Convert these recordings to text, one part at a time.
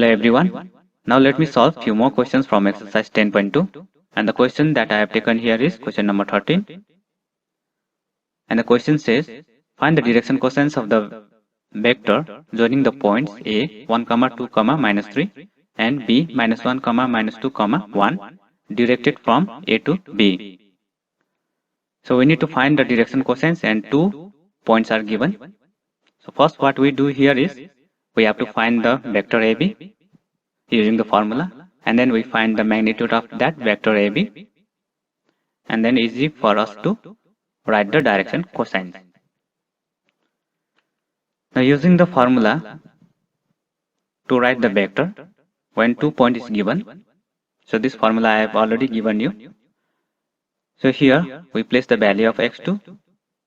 Hello everyone. Now let me solve few more questions from exercise 10.2, and the question that I have taken here is question number 13. And the question says, find the direction cosines of the vector joining the points A 1, 2, minus 3 and B minus 1, minus 2, 1 directed from A to B. So we need to find the direction cosines and two points are given. So first what we do here is we have to find the vector AB using the formula, and then we find the magnitude of that vector AB, and then easy for us to write the direction cosines. Now using the formula to write the vector when 2 point is given, so this formula I have already given you. So here we place the value of x2,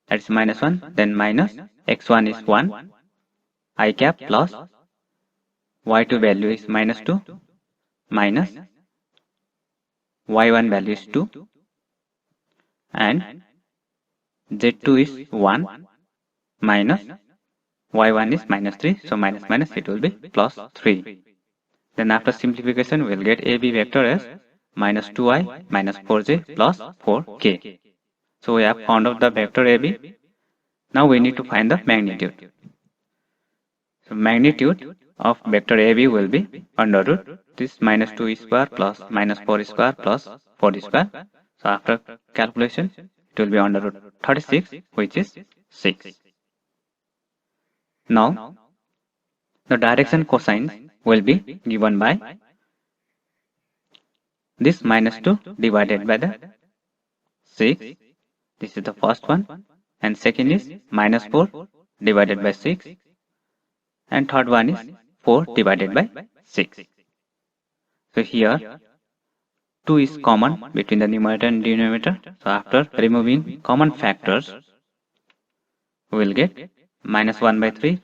that is minus 1, then minus x1 is 1, I cap plus y2 value is minus 2, minus y1 value is 2, and z2 is 1, minus y1 is minus 3, so minus minus it will be plus 3. Then after simplification we will get AB vector as minus 2i minus 4j plus 4k. So we have found out the vector AB. Now we need to find the magnitude. So magnitude of vector AB will be under root this minus 2 square plus minus 4 square plus 4 square. So after calculation it will be under root 36, which is 6. Now the direction cosine will be given by this minus 2 divided by the 6. This is the first one, and second is minus 4 divided by 6, and third one is 4 divided by 6. So here 2 is common between the numerator and denominator. So after removing common factors, we will get minus 1 by 3,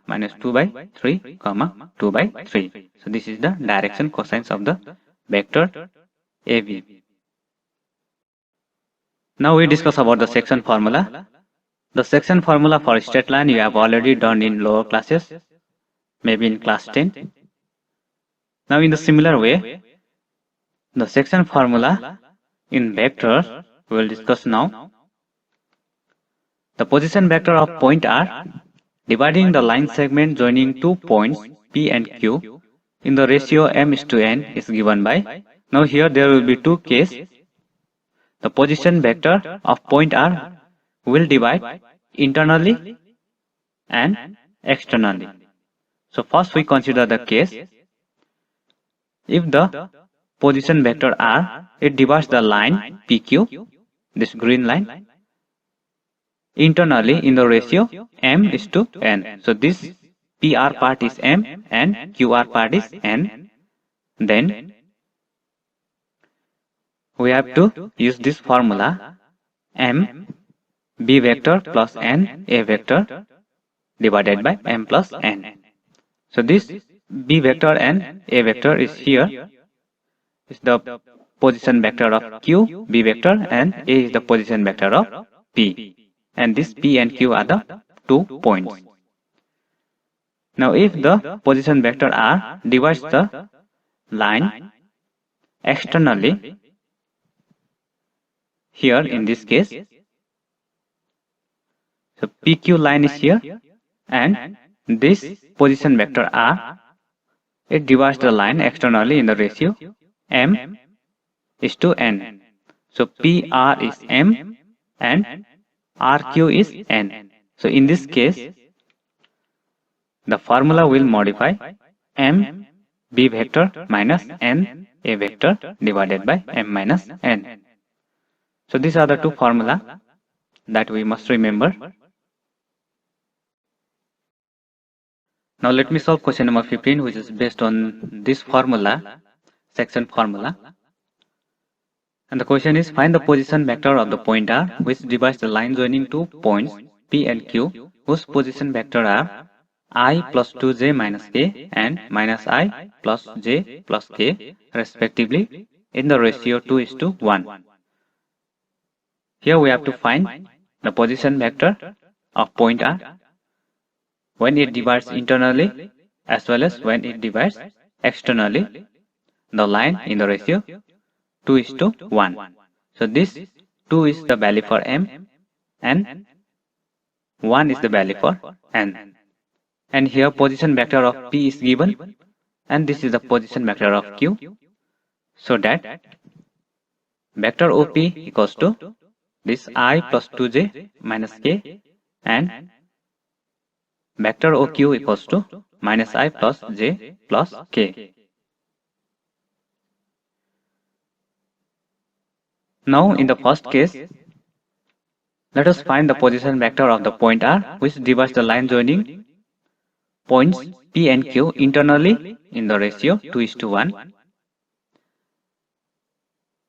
minus 2 by 3, 2 by 3. So this is the direction cosines of the vector AB. Now we discuss about the section formula. The section formula for straight line you have already done in lower classes, maybe in class 10. Now in the similar way, the section formula in vectors we will discuss now. The position vector of point R dividing the line segment joining two points P and Q in the ratio m is to n is given by. Now here there will be two cases. The position vector of point R will divide internally and externally. So first we consider the case if the position vector R, it divides the line PQ, this green line, internally in the ratio m is to n. So this PR part is m and QR part is n. Then we have to use this formula m b vector plus n a vector divided by m plus n. So this b vector and a vector is here, is the position vector of Q, b vector, and a is the position vector of P. And this P and Q are the 2 points. Now if the position vector R divides the line externally, here in this case, so PQ line is here, and this position vector R, it divides the line externally in the ratio m is to n. So PR is m and RQ is n. So in this case, the formula will modify m b vector minus n a vector divided by m minus n. So these are the two formula that we must remember. Now let me solve question number 15, which is based on this formula, section formula. And the question is, find the position vector of the point R which divides the line joining two points P and Q whose position vector are I plus 2j minus k and minus I plus j plus k respectively in the ratio 2 is to 1. Here we have to find the position vector of point R when it divides internally as well as when it divides externally the line in the ratio 2:1. So this 2 is the value for M and 1 is the value for N. And here position vector of P is given and this is the position vector of Q. So that vector OP equals to this I plus 2j minus k and vector OQ equals to minus I plus j plus k. Now in the first case, let us find the position vector of the point R which divides the line joining points P and Q internally in the ratio 2:1.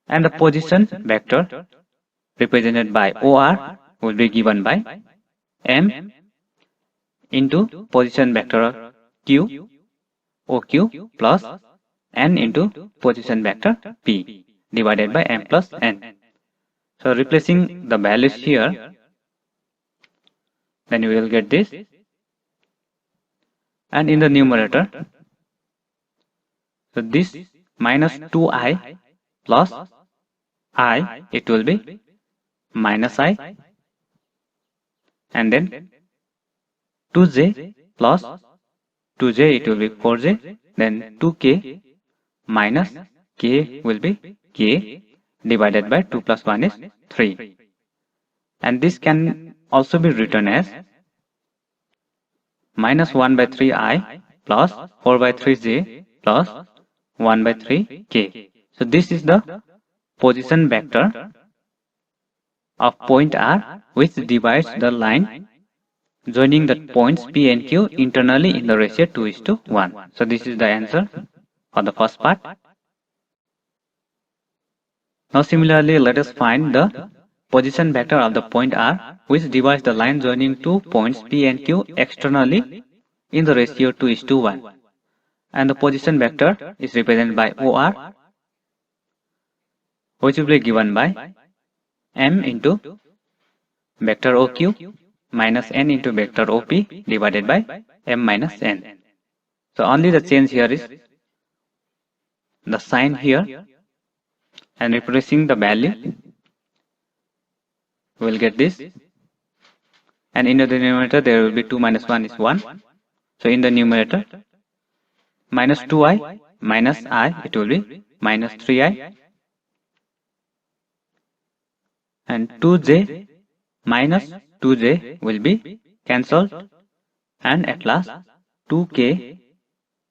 And the position vector represented by OR will be given by M into position vector Q, OQ plus N into position vector P divided by M plus N. So replacing the values here, then you will get this. And in the numerator, so this minus 2I plus I, it will be minus I, and then 2j plus 2j, it will be 4j, then 2k minus k will be k divided by 2 plus 1 is 3. And this can also be written as minus 1 by 3I plus 4 by 3j plus 1 by 3k. So this is the position vector of point R which divides the line joining the points P and Q internally in the ratio 2:1. So this is the answer for the first part. Now similarly, let us find the position vector of the point R which divides the line joining two points P and Q externally in the ratio 2:1. And the position vector is represented by OR which will be given by M into vector OQ minus N into vector OP divided by M minus N. So only the change here is the sign here, and replacing the value, we will get this. And in the denominator there will be 2 minus 1 is 1. So in the numerator, minus 2I minus I, it will be minus 3I, and 2j minus 2j will be cancelled, and at last 2k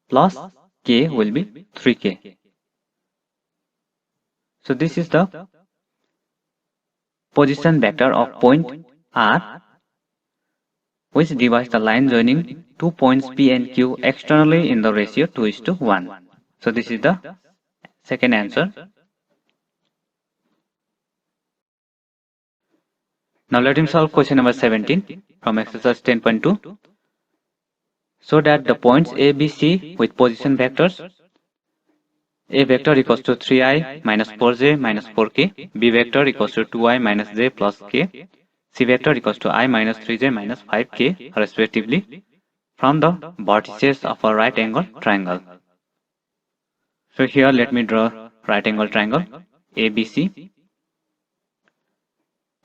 plus k will be 3k. So this is the position vector of point R which divides the line joining two points P and Q externally in the ratio 2:1. So this is the second answer. Now let him solve question number 17 from exercise 10.2. So that the points A, B, C with position vectors, A vector equals to 3I minus 4j minus 4k, B vector equals to 2I minus j plus k, C vector equals to I minus 3j minus 5k respectively from the vertices of a right angle triangle. So here let me draw right angle triangle ABC,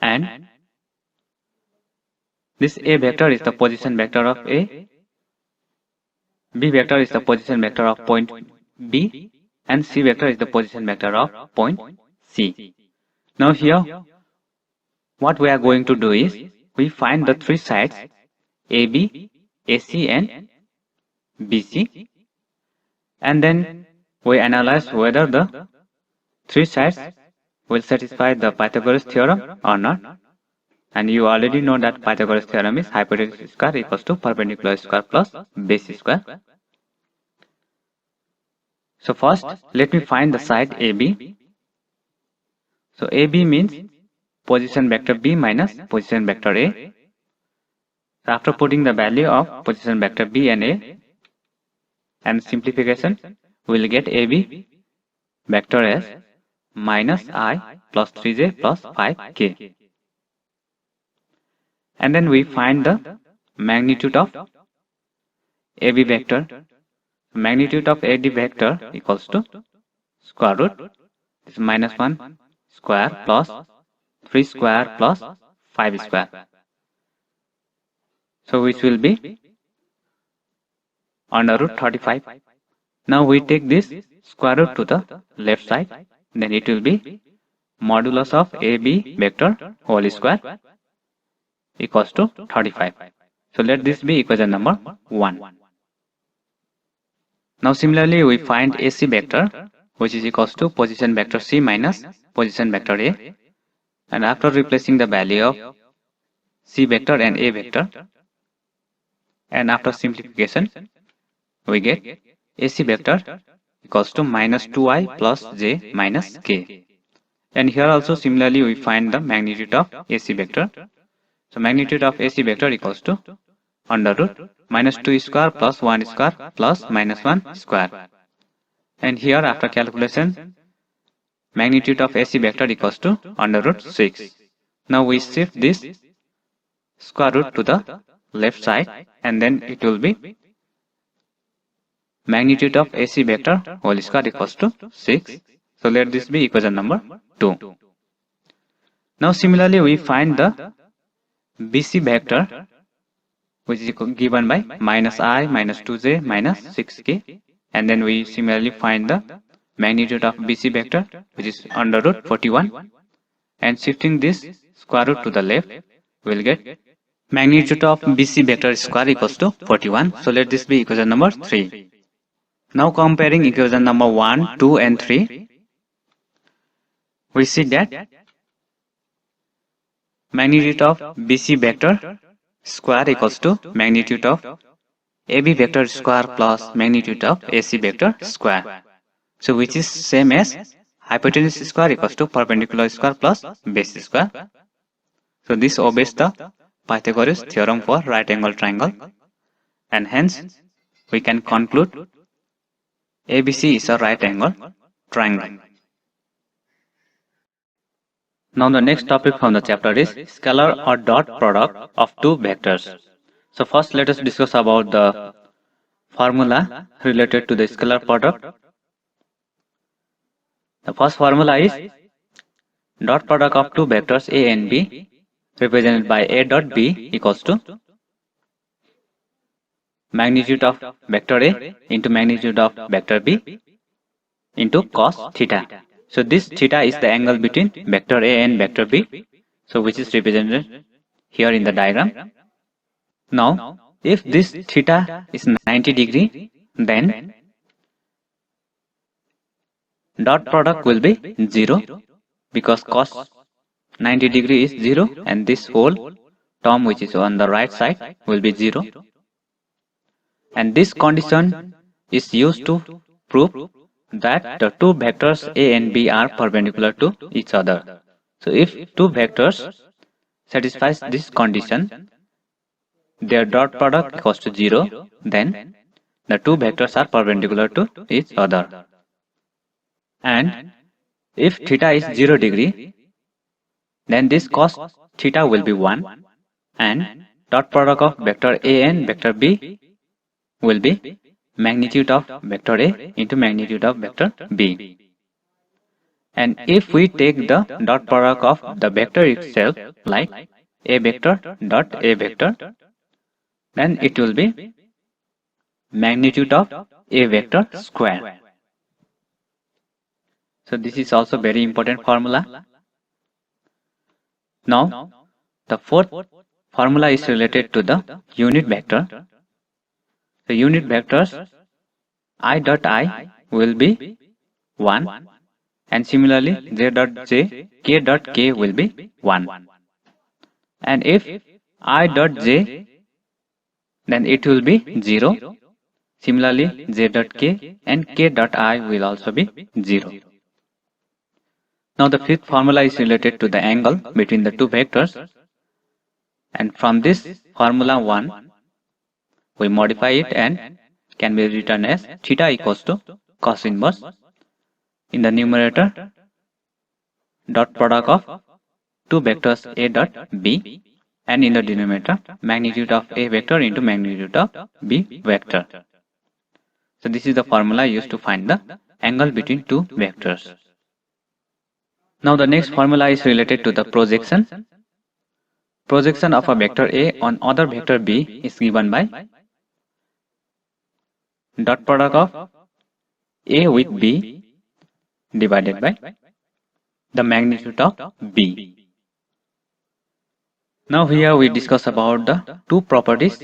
and this A vector is the position vector of A, B vector is the position vector of point B, and C vector is the position vector of point C. Now here what we are going to do is we find the three sides AB, AC and BC, and then we analyze whether the three sides will satisfy the Pythagoras theorem or not. And you already know that Pythagoras theorem is hypotenuse square equals to perpendicular square plus base square. So first, let me find the side AB. So AB means position vector B minus position vector A. So after putting the value of position vector B and A and simplification, we will get AB vector as minus I plus 3j plus 5k. And then we find the magnitude of AB vector. magnitude of AD vector equals to square root, this is minus 1 square plus 3 square plus 5 square. So which will be under root 35. Now we take this square root to the left side, then it will be modulus of AB vector whole square equals to 35. So let this be equation number 1. Now similarly we find AC vector, which is equals to position vector C minus position vector A, and after replacing the value of C vector and A vector, and after simplification we get AC vector equals to minus 2i plus j minus k. And here also similarly we find the magnitude of AC vector. So magnitude of AC vector equals to under root minus 2 square plus 1 square plus minus 1 square. And here after calculation, magnitude of AC vector equals to under root 6. Now we shift this square root to the left side, and then it will be magnitude of AC vector whole square equals to 6. So let this be equation number 2. Now similarly we find the BC vector, which is given by minus I minus 2j minus 6k, and then we similarly find the magnitude of BC vector, which is under root 41, and shifting this square root to the left, we will get magnitude of BC vector square equals to 41. So let this be equation number 3. Now comparing equation number 1, 2 and 3, we see that magnitude of BC vector square equals to magnitude of AB vector square plus magnitude of AC vector square. So which is same as hypotenuse square equals to perpendicular square plus base square. So this obeys the Pythagoras theorem for right angle triangle, and hence we can conclude ABC is a right angle triangle. Now the next topic from the chapter is scalar or dot product of two vectors. So first let us discuss about the formula related to the scalar product. The first formula is dot product of two vectors A and B represented by A dot B equals to magnitude of vector A into magnitude of vector B into cos theta. So this theta is the angle between vector A and vector B, so which is represented here in the diagram. Now if this theta is 90 degree, then dot product will be 0, because cos 90 degree is 0, and this whole term which is on the right side will be 0. And this condition is used to prove that the two vectors A and B are perpendicular to each other. So if two vectors satisfies this condition, their dot product equals to 0, then the two vectors are perpendicular to each other. And if theta is 0 degree, then this cos theta will be 1, and dot product of vector A and vector B will be magnitude of vector A into magnitude of vector B. And if we take the dot product of the vector itself, like A vector dot A vector, then it will be magnitude of A vector square. So this is also very important formula. Now the fourth formula is related to the unit vector. The unit vectors I dot I will be 1, and similarly j dot j, k dot k will be 1. And if I dot j, then it will be 0. Similarly j dot k and k dot I will also be 0. Now the fifth formula is related to the angle between the two vectors, and from this formula 1 we modify it and can be written as theta equals to cos inverse in the numerator dot product of two vectors A dot B, and in the denominator magnitude of A vector into magnitude of B vector. So this is the formula used to find the angle between two vectors. Now the next formula is related to the projection. Projection of a vector A on other vector B is given by dot product of A with B divided by the magnitude of B. Now here we discuss about the two properties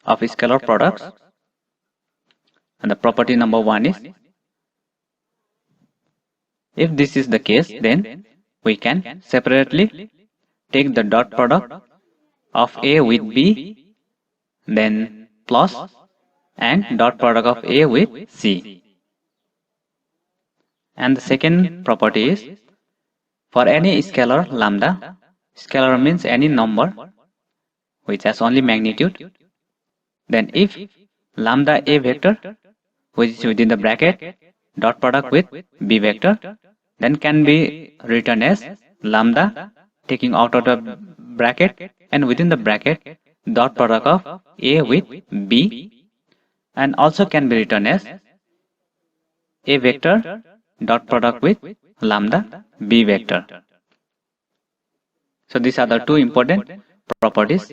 of scalar products. And the property number one is, if this is the case, then we can separately take the dot product of A with B, then plus, and dot product of A with C. And the second property is, for any scalar lambda, scalar means any number which has only magnitude, then if lambda A vector, which is within the bracket dot product with B vector, then can be written as lambda taking out of the bracket and within the bracket dot product of A with B, and also can be written as A vector dot product with lambda B vector. So these are the two important properties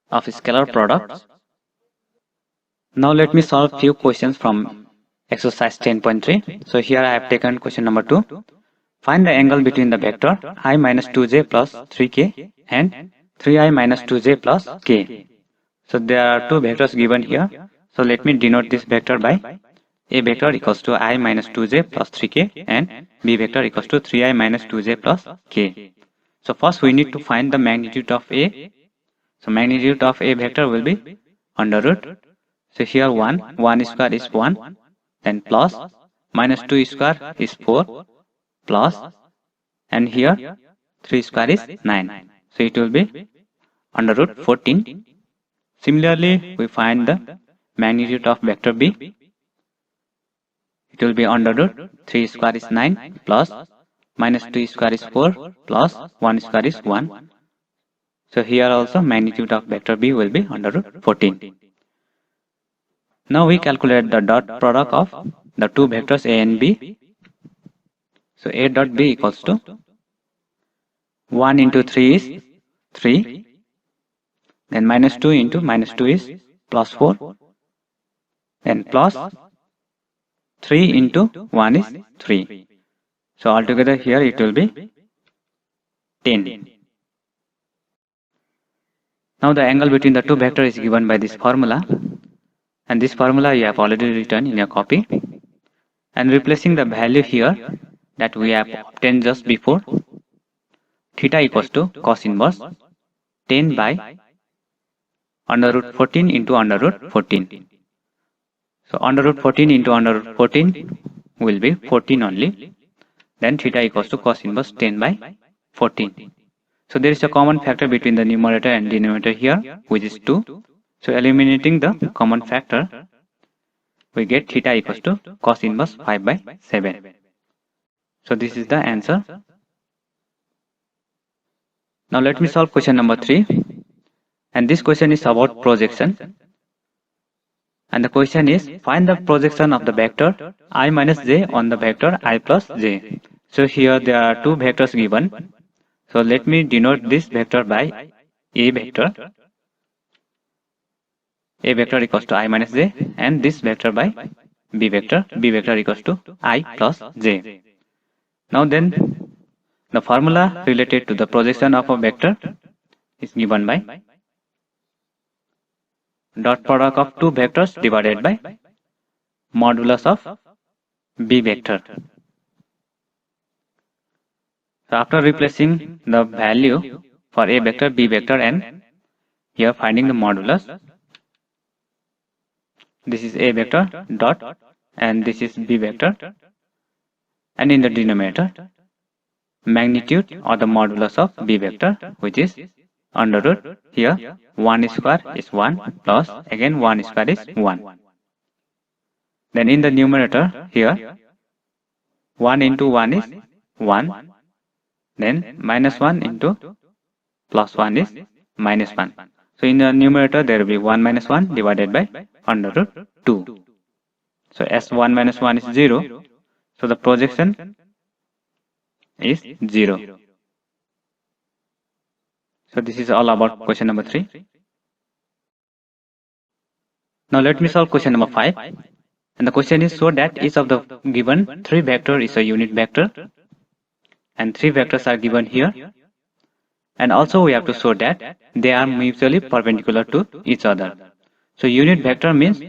of scalar products. Now let me solve few questions from exercise 10.3. So here I have taken question number 2. Find the angle between the vector I minus 2j plus 3k and 3i minus 2j plus k. So there are two vectors given here. So let me denote this vector by A vector equals to I minus 2j plus 3k and B vector equals to 3i minus 2j plus k. So first we need to find the magnitude of A. So magnitude of A vector will be under root. So here 1 square is 1, then plus, minus 2 square is 4, plus, and here 3 square is 9. So it will be under root 14. Similarly, we find the magnitude of vector B. It will be under root 3 square is 9, plus, minus 2 square is 4, plus 1 square is 1. So here also magnitude of vector B will be under root 14. Now we calculate the dot product of the two vectors A and B. So A dot B equals to 1 into 3 is 3, then minus 2 into minus 2 is plus 4, then plus 3 into 1 is 3. So altogether here it will be 10. Now the angle between the two vectors is given by this formula, and this formula you have already written in your copy, and replacing the value here that we have obtained just before, theta equals to cos inverse 10 by under root 14 into under root 14. So under root 14 into under root 14 will be 14 only. Then theta equals to cos inverse 10 by 14. So there is a common factor between the numerator and denominator here, which is 2. So eliminating the common factor, we get theta equals to cos inverse 5 by 7. So this is the answer. Now let me solve question number 3. And this question is about projection. And the question is, find the projection of the vector I minus j on the vector I plus j. So here there are two vectors given. So let me denote this vector by A vector. A vector equals to I minus j, and this vector by B vector. B vector equals to I plus j. Now then, the formula related to the projection of a vector is given by dot product of two vectors divided by modulus of B vector. So after replacing the value for A vector, B vector, and here finding the modulus, this is A vector dot and this is B vector, and in the denominator magnitude or the modulus of B vector, which is under root here 1 square is 1 plus again 1 square is 1. Then in the numerator here 1 into 1 is 1, then minus 1 into plus 1 is minus 1. So in the numerator there will be 1 minus 1 divided by under root 2. So S1 minus 1 is 0. So the projection is 0. So this is all about question number 3. Now let me solve question number 5. And the question is, so that each of the given 3 vector is a unit vector. And 3 vectors are given here. And also we have to show that they are mutually perpendicular to each other. So unit vector means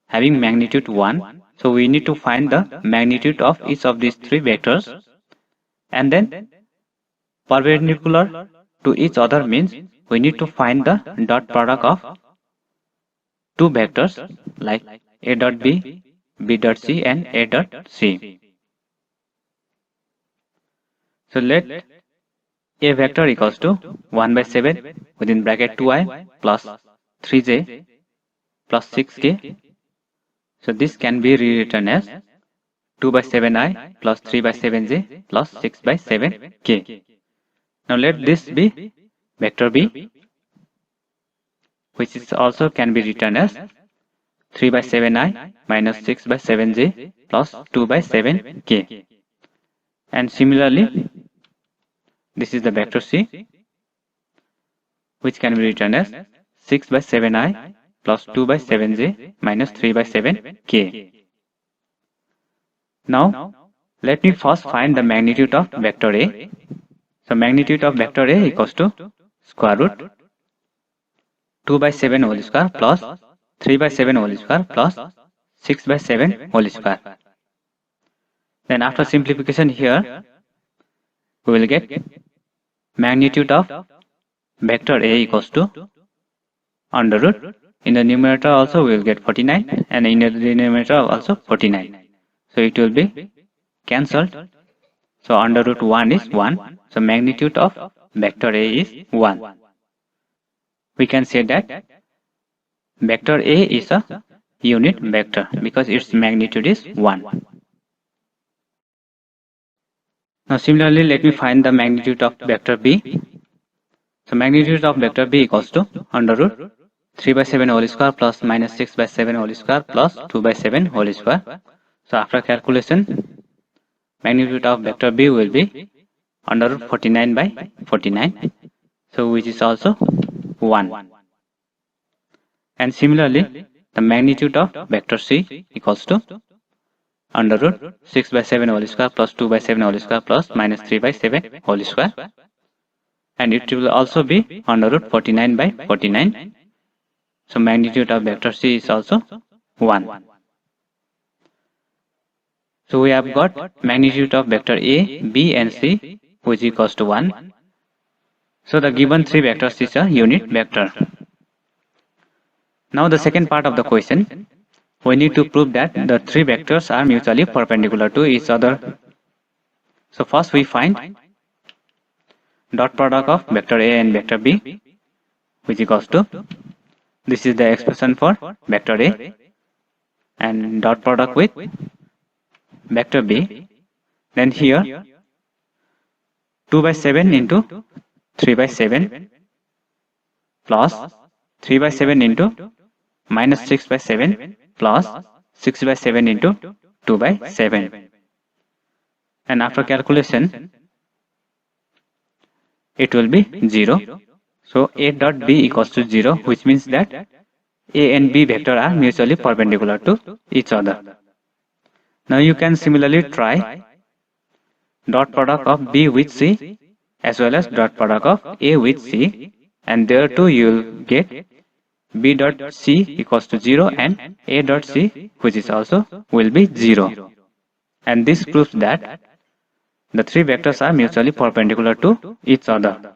having magnitude 1. So we need to find the magnitude of each of these 3 vectors. And then perpendicular to each other means we need to find the dot product of 2 vectors like a dot b, b dot c and a dot c. So let a vector equals to 1 by 7 within bracket 2i plus 3j plus 6k. So this can be rewritten as 2 by 7i plus 3 by 7j plus 6 by 7k. Now let this be vector b, which is also can be written as 3 by 7i minus 6 by 7j plus 2 by 7k. And similarly, this is the vector c, which can be written as 6 by 7i plus 2 by 7j minus 3 by 7k. Now, let me first find the magnitude of vector A. So magnitude of vector A equals to square root 2 by 7 whole square plus 3 by 7 whole square plus 6 by 7 whole square. Then after simplification here, we will get magnitude of vector A equals to under root. In the numerator also we will get 49 and in the denominator also 49. So it will be cancelled. So under root 1 is 1. So magnitude of vector A is 1. We can say that vector A is a unit vector because its magnitude is 1. Now similarly, let me find the magnitude of vector B. So magnitude of vector B equals to under root 3 by 7 whole square plus minus 6 by 7 whole square plus 2 by 7 whole square. So after calculation, magnitude of vector B will be under root 49 by 49. So which is also 1. And similarly, the magnitude of vector C equals to under root 6 by 7 whole square plus 2 by 7 whole square plus minus 3 by 7 whole square. And it will also be under root 49 by 49. So magnitude of vector C is also 1. So we have got magnitude of vector A, B and C which equals to 1. So the given 3 vectors is a unit vector. Now the second part of the question, we need to prove that the 3 vectors are mutually perpendicular to each other. So first we find dot product of vector A and vector B which equals to, this is the expression for vector A, and dot product with vector B. Then here 2 by 7 into 3 by 7 plus 3 by 7 into minus 6 by 7 plus 6 by 7 into 2 by 7. And after calculation, it will be 0. So A dot B equals to 0, which means that A and B vector are mutually perpendicular to each other. Now you can similarly try dot product of B with C as well as dot product of A with C, and there too you will get B dot C equals to 0 and A dot C, which is also will be 0. And this proves that the 3 vectors are mutually perpendicular to each other.